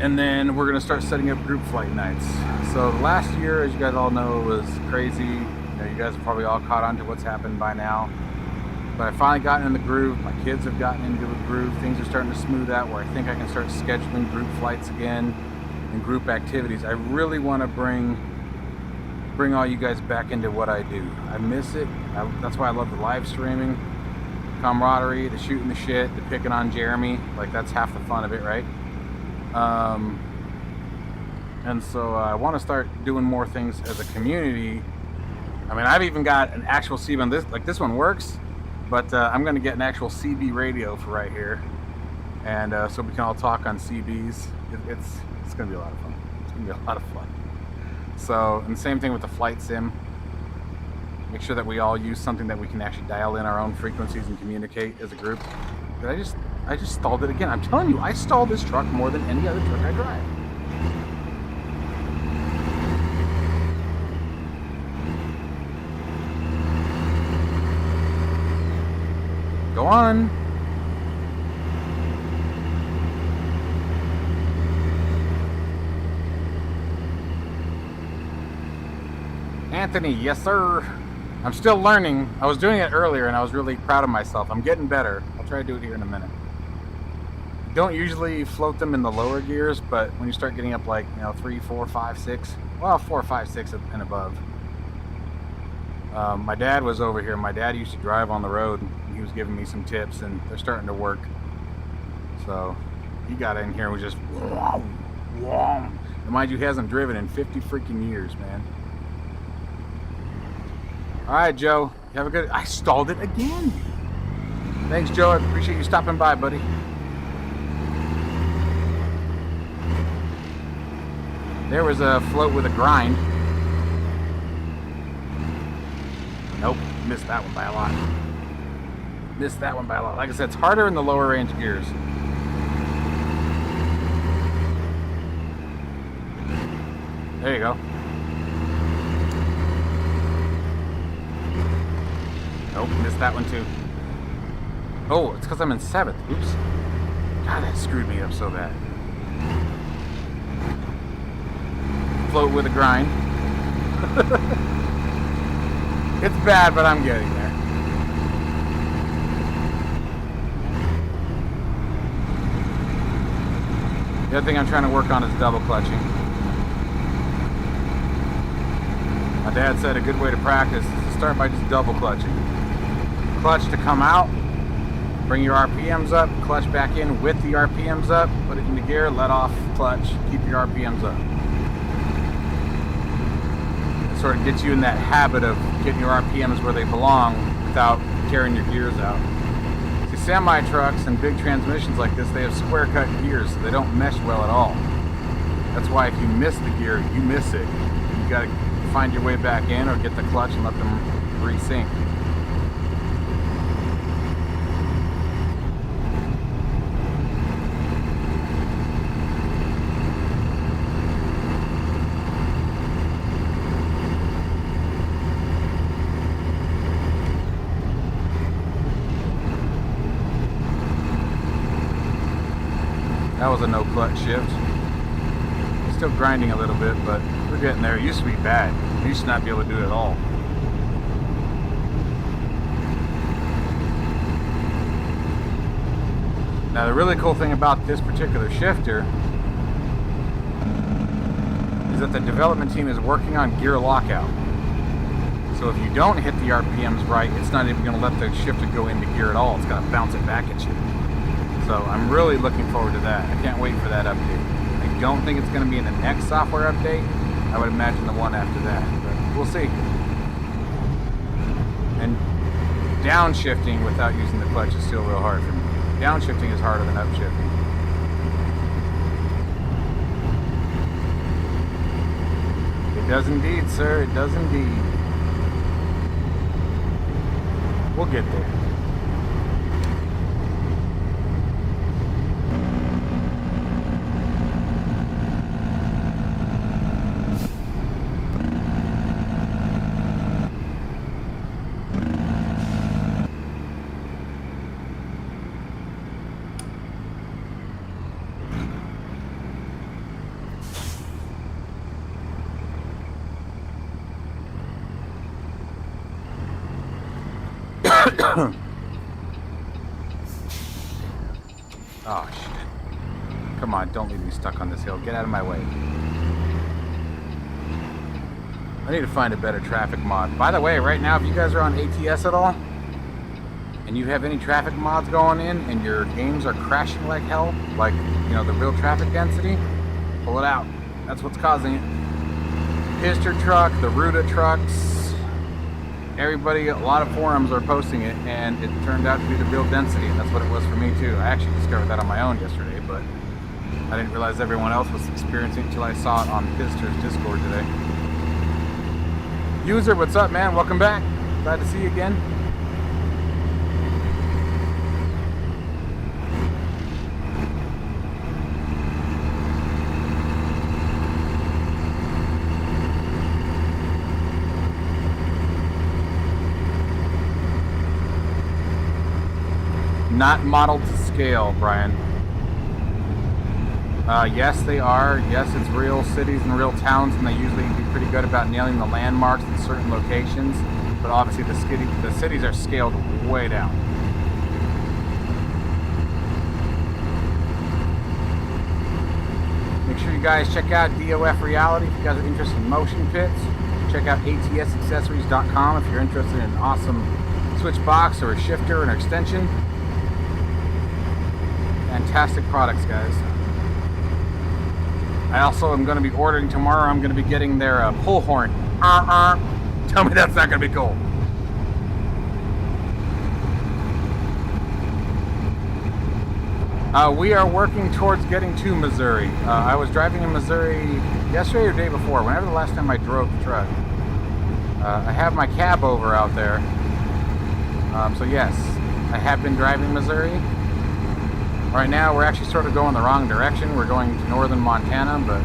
And then we're gonna start setting up group flight nights. So last year, as you guys all know, was crazy. You guys have probably all caught on to what's happened by now. But I finally gotten in the groove. My kids have gotten into a groove. Things are starting to smooth out where I think I can start scheduling group flights again and group activities. I really want to bring all you guys back into what I do. I miss it. That's why I love the live streaming, camaraderie, the shooting the shit, the picking on Jeremy. Like, that's half the fun of it, right? And so I want to start doing more things as a community. I mean, I've even got an actual CB on this. Like, this one works, but I'm going to get an actual CB radio for right here, and so we can all talk on CBs. It's going to be a lot of fun. It's going to be a lot of fun. So, and the same thing with the flight sim. Make sure that we all use something that we can actually dial in our own frequencies and communicate as a group. But I just stalled it again. I'm telling you, I stall this truck more than any other truck I drive. Go on. Anthony, yes sir. I'm still learning. I was doing it earlier and I was really proud of myself. I'm getting better. I'll try to do it here in a minute. Don't usually float them in the lower gears, but when you start getting up like, 3, 4, 5, 6, well, 4, 5, 6 and above. My dad was over here. My dad used to drive on the road. And he was giving me some tips and they're starting to work. So he got in here and was just, and mind you, he hasn't driven in 50 freaking years, man. All right, Joe, you have a good... I stalled it again. Thanks, Joe. I appreciate you stopping by, buddy. There was a float with a grind. Nope, missed that one by a lot. Missed that one by a lot. Like I said, it's harder in the lower range gears. There you go. Nope, missed that one too. Oh, it's because I'm in 7th. Oops. God, that screwed me up so bad. Float with a grind. It's bad, but I'm getting there. The other thing I'm trying to work on is double clutching. My dad said a good way to practice is to start by just double clutching. Clutch to come out, bring your RPMs up, clutch back in with the RPMs up, put it into gear, let off, clutch, keep your RPMs up. It sort of gets you in that habit of getting your RPMs where they belong without tearing your gears out. See, semi trucks and big transmissions like this, they have square cut gears, so they don't mesh well at all. That's why if you miss the gear, you miss it. You gotta find your way back in or get the clutch and let them resync. That was a no clutch shift. Still grinding a little bit, but we're getting there. It used to be bad. We used to not be able to do it at all. Now the really cool thing about this particular shifter is that the development team is working on gear lockout. So if you don't hit the RPMs right, it's not even going to let the shifter go into gear at all. It's going to bounce it back at you. So I'm really looking forward to that. I can't wait for that update. I don't think it's going to be in the next software update. I would imagine the one after that, but we'll see. And downshifting without using the clutch is still real hard for me. Downshifting is harder than upshifting. It does indeed, sir. It does indeed. We'll get there. Oh shit. Come on, don't leave me stuck on this hill. Get out of my way. I need to find a better traffic mod. By the way, right now, if you guys are on ATS at all, and you have any traffic mods going in, and your games are crashing like hell, like, you know, the real traffic density, pull it out. That's what's causing it. Pister truck, the Ruta trucks, everybody, a lot of forums are posting it, and it turned out to be the real density, and that's what it was for me too. I actually discovered that on my own yesterday, but I didn't realize everyone else was experiencing it until I saw it on Pister's Discord today. User, what's up, man? Welcome back. Glad to see you again. Not modeled to scale, Brian. Yes, they are. Yes, it's real cities and real towns, and they usually do pretty good about nailing the landmarks in certain locations. But obviously, the cities are scaled way down. Make sure you guys check out DOF Reality if you guys are interested in motion pits. Check out atsaccessories.com if you're interested in an awesome switch box or a shifter or an extension. Fantastic products, guys. I also am going to be ordering tomorrow. I'm going to be getting their pull horn. Tell me that's not going to be cool. We are working towards getting to Missouri. I was driving in Missouri yesterday or the day before, whenever the last time I drove the truck. I have my cab over out there. So yes, I have been driving Missouri. Right now, we're actually sort of going the wrong direction. We're going to northern Montana, but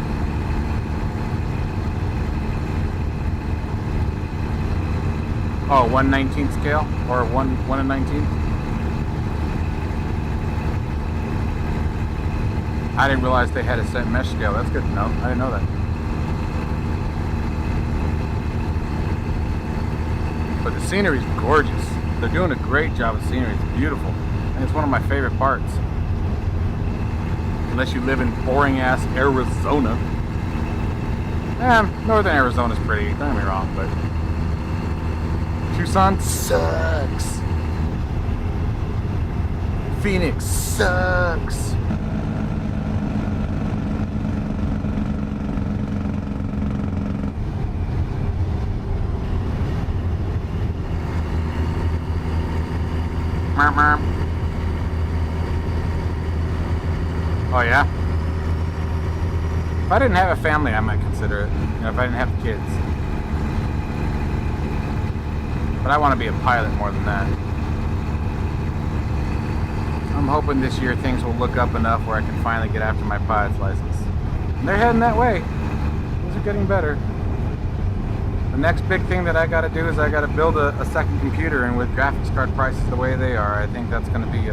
oh, 1/19 scale or 1 in 19. I didn't realize they had a set mesh scale. That's good to know. I didn't know that. But the scenery's gorgeous. They're doing a great job of scenery. It's beautiful, and it's one of my favorite parts. Unless you live in boring-ass Arizona. Northern Arizona's pretty, don't get me wrong, but Tucson sucks. Phoenix sucks. Oh yeah? If I didn't have a family, I might consider it. You know, if I didn't have kids. But I want to be a pilot more than that. I'm hoping this year things will look up enough where I can finally get after my pilot's license. And they're heading that way. Things are getting better. The next big thing that I got to do is I got to build a second computer, and with graphics card prices the way they are, I think that's going to be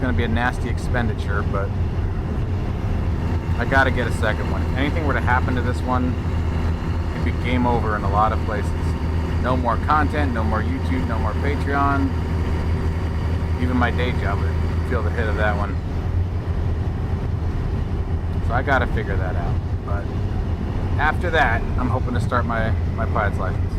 going to be a nasty expenditure, but I got to get a second one. If anything were to happen to this one, it'd be game over in a lot of places. No more content, no more YouTube, no more Patreon. Even my day job would feel the hit of that one. So I got to figure that out. But after that, I'm hoping to start my pilot's license.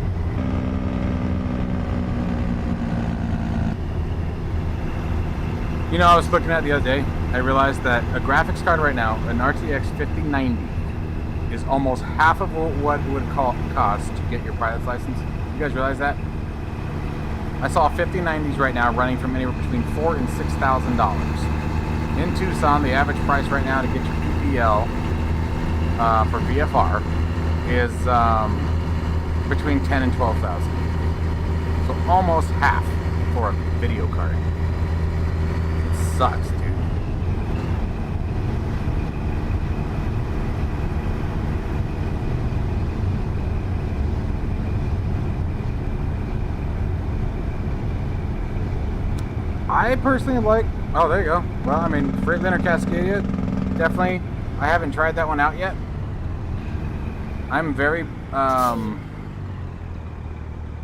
You know, I was looking at it the other day, I realized that a graphics card right now, an RTX 5090, is almost half of what it would cost to get your pilot's license. You guys realize that? I saw 5090s right now running from anywhere between $4,000 and $6,000. In Tucson, the average price right now to get your PPL for VFR is between $10,000 and $12,000. So almost half for a video card. Sucks, dude. I personally like, oh, there you go. Well, I mean, Freightliner Cascadia, definitely. I haven't tried that one out yet. I'm very, I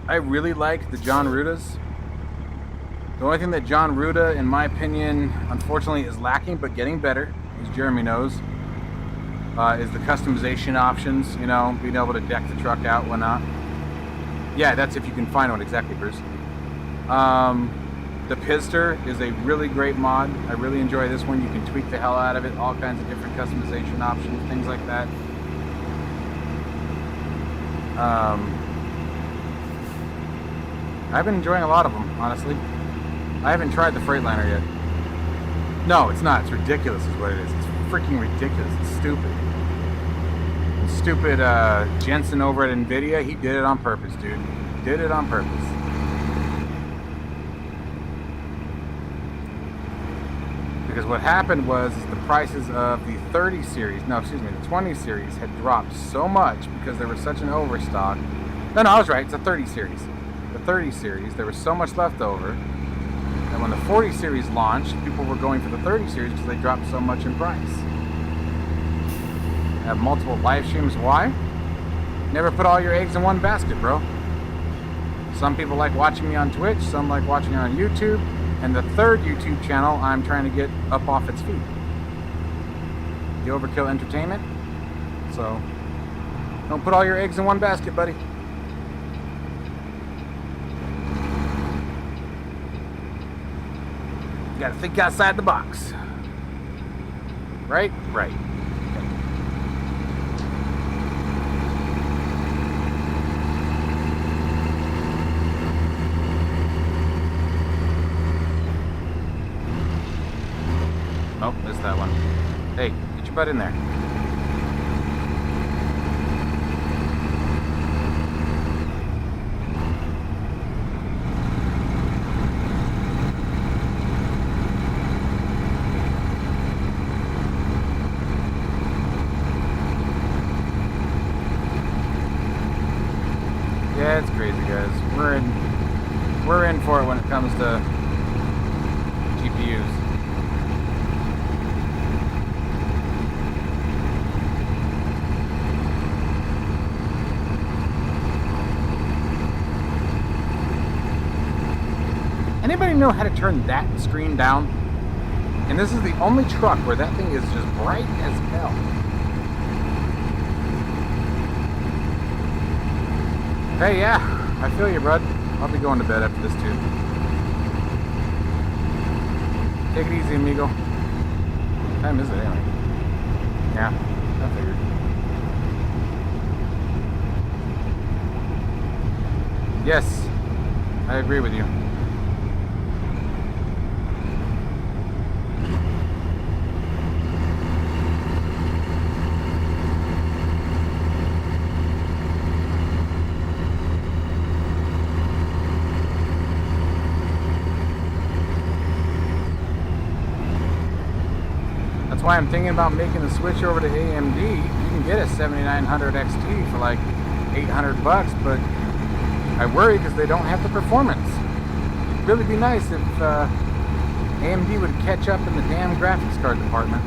really like the John Rudas. The only thing that John Ruda, in my opinion, unfortunately is lacking, but getting better, as Jeremy knows, is the customization options, you know, being able to deck the truck out, whatnot. Yeah, that's if you can find one, exactly, Bruce. The Pister is a really great mod. I really enjoy this one. You can tweak the hell out of it, all kinds of different customization options, things like that. I've been enjoying a lot of them, honestly. I haven't tried the Freightliner yet. No, it's not. It's ridiculous is what it is. It's freaking ridiculous. It's stupid. And stupid Jensen over at NVIDIA, he did it on purpose, dude. He did it on purpose. Because what happened was the prices of the 30 series, no, excuse me, the 20 series had dropped so much because there was such an overstock. No, I was right. It's a 30 series. The 30 series, there was so much left over. And when the 40 series launched, people were going for the 30 series because they dropped so much in price. I have multiple live streams. Why? Never put all your eggs in one basket, bro. Some people like watching me on Twitch, some like watching on YouTube, and the third YouTube channel I'm trying to get up off its feet. The OverKill Entertainment. So, don't put all your eggs in one basket, buddy. You gotta think outside the box. Right? Right. Okay. Oh, missed that one. Hey, get your butt in there. Yeah, it's crazy, guys. We're in for it when it comes to GPUs. Anybody know how to turn that screen down? And this is the only truck where that thing is just bright as hell. Hey, yeah, I feel you, bud. I'll be going to bed after this, too. Take it easy, amigo. What time is it, anyway? Yeah, I figured. Yes, I agree with you. That's why I'm thinking about making the switch over to AMD. You can get a 7900 XT for like $800, but I worry because they don't have the performance. It'd really be nice if AMD would catch up in the damn graphics card department.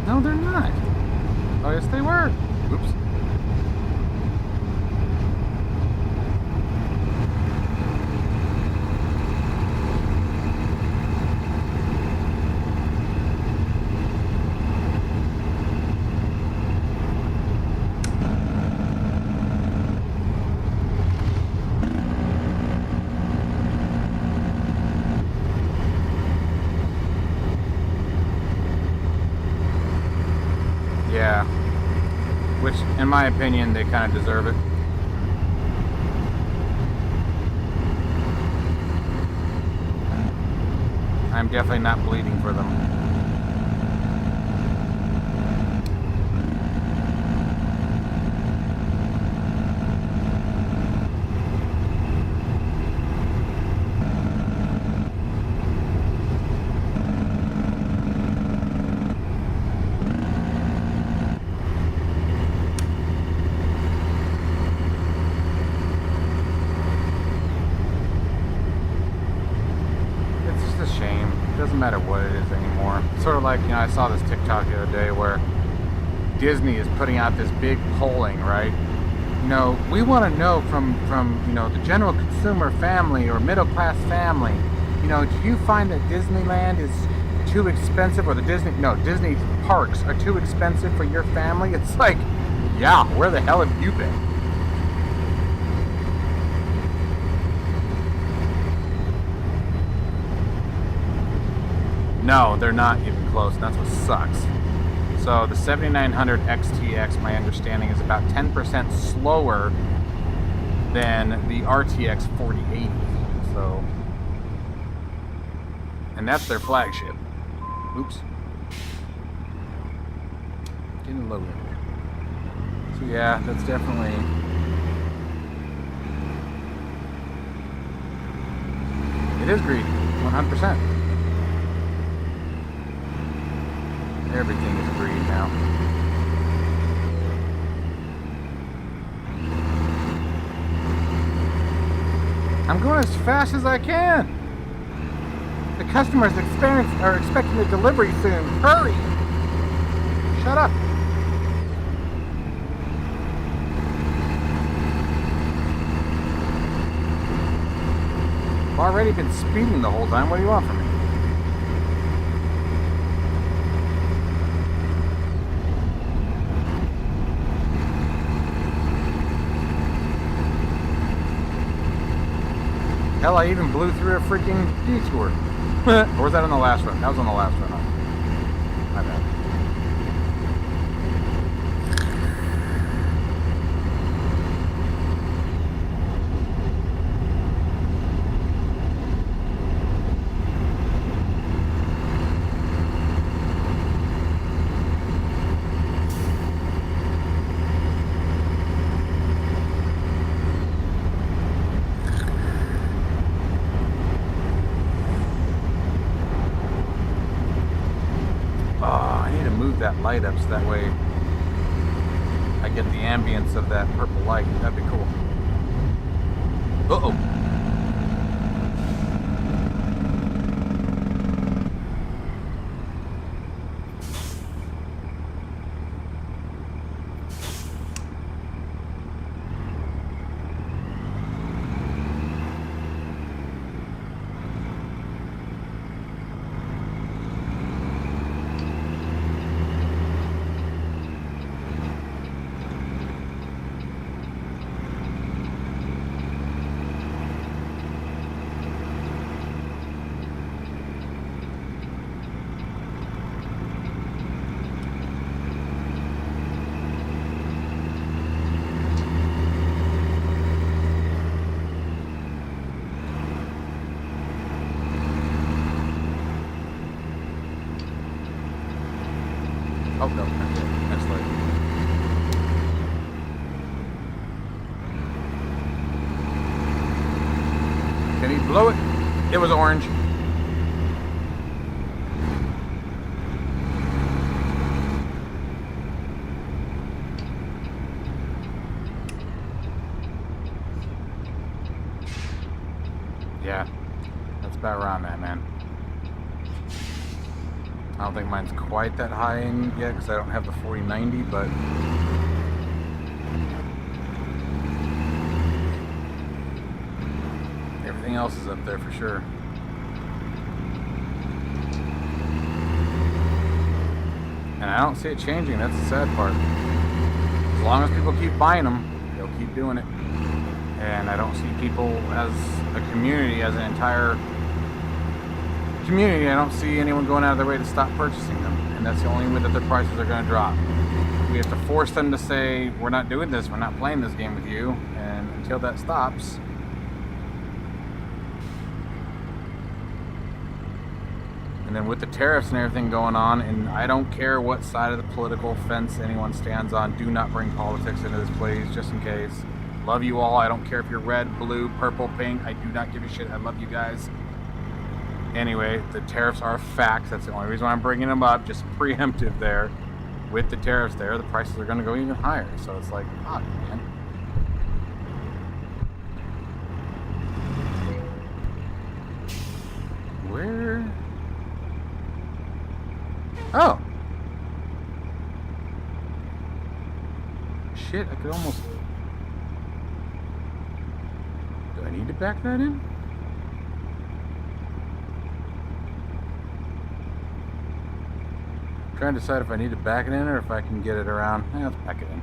No, they're not. Oh, yes, they were. Oops. Yeah. Which, in my opinion, they kind of deserve it. I'm definitely not bleeding for them. Doesn't matter what it is anymore. Sort of like, you know, I saw this TikTok the other day where Disney is putting out this big polling, right? You know, we want to know from you know, the general consumer family or middle class family, you know, do you find that Disneyland is too expensive, or the Disney parks are too expensive for your family? It's like, yeah, where the hell have you been? No, they're not even close, and that's what sucks. So the 7900 XTX, my understanding, is about 10% slower than the RTX 4080. So, and that's their flagship. Oops. Getting low here. So yeah, that's definitely... It is greedy, 100%. Everything is greedy now. I'm going as fast as I can. The customers are expecting the delivery soon. Hurry! Shut up. I've already been speeding the whole time. What do you want from me? Hell, I even blew through a freaking detour. Or was that on the last run? That was on the last run. My bad. That light up so that way I get the ambience of that purple light. That'd be cool. Uh-oh. Blow it. It was orange. Yeah, that's about where I'm at, man. I don't think mine's quite that high in yet because I don't have the 4090, but everything else is up there for sure. And I don't see it changing. That's the sad part. As long as people keep buying them, they'll keep doing it. And I don't see people as a community, as an entire community, I don't see anyone going out of their way to stop purchasing them. And that's the only way that their prices are going to drop. We have to force them to say, we're not doing this, we're not playing this game with you. And until that stops, and then with the tariffs and everything going on, and I don't care what side of the political fence anyone stands on, do not bring politics into this, please, just in case. Love you all. I don't care if you're red, blue, purple, pink. I do not give a shit. I love you guys. Anyway, the tariffs are a fact. That's the only reason why I'm bringing them up. Just preemptive there. With the tariffs there, the prices are going to go even higher. So it's like, fuck, man. Where? Oh. Shit, I could almost... Do I need to back that in? I'm trying to decide if I need to back it in or if I can get it around. Let's back it in.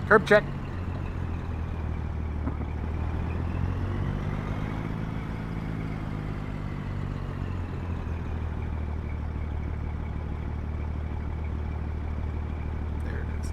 Curb check. There it is.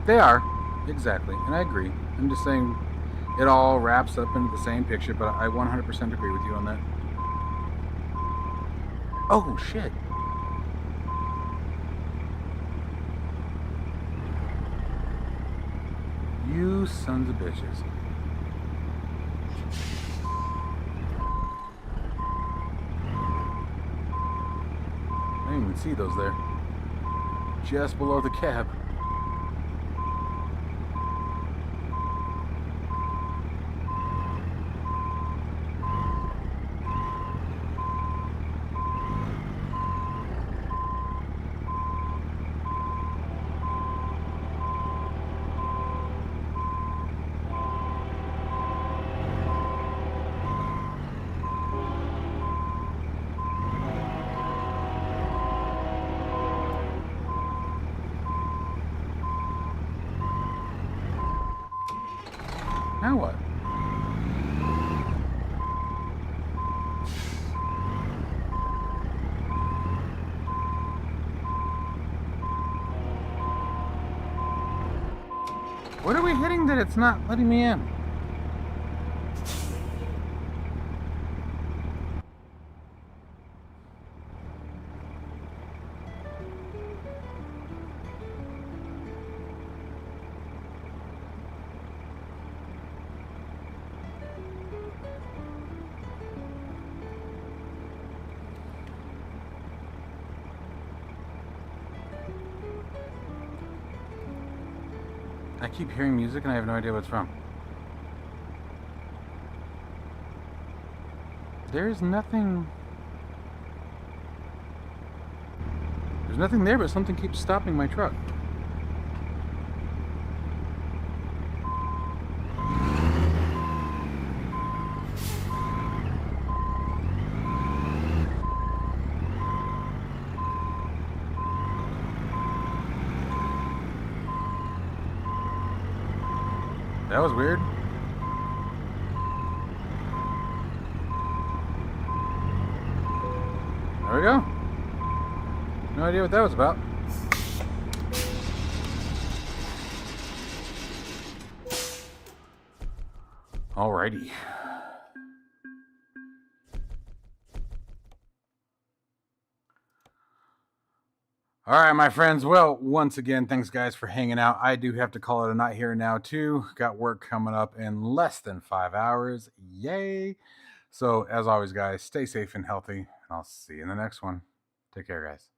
They are, exactly, and I agree. I'm just saying it all wraps up into the same picture, but I 100% agree with you on that. Oh, shit. You sons of bitches. I didn't even see those there. Just below the cab. Now what? What are we hitting that it's not letting me in? I keep hearing music and I have no idea what it's from. There's nothing... There's nothing there, but something keeps stopping my truck. That was weird. There we go. No idea what that was about. Alrighty. All right, my friends. Well, once again, thanks guys for hanging out. I do have to call it a night here now too. Got work coming up in less than 5 hours. Yay. So as always, guys, stay safe and healthy, and I'll see you in the next one. Take care, guys.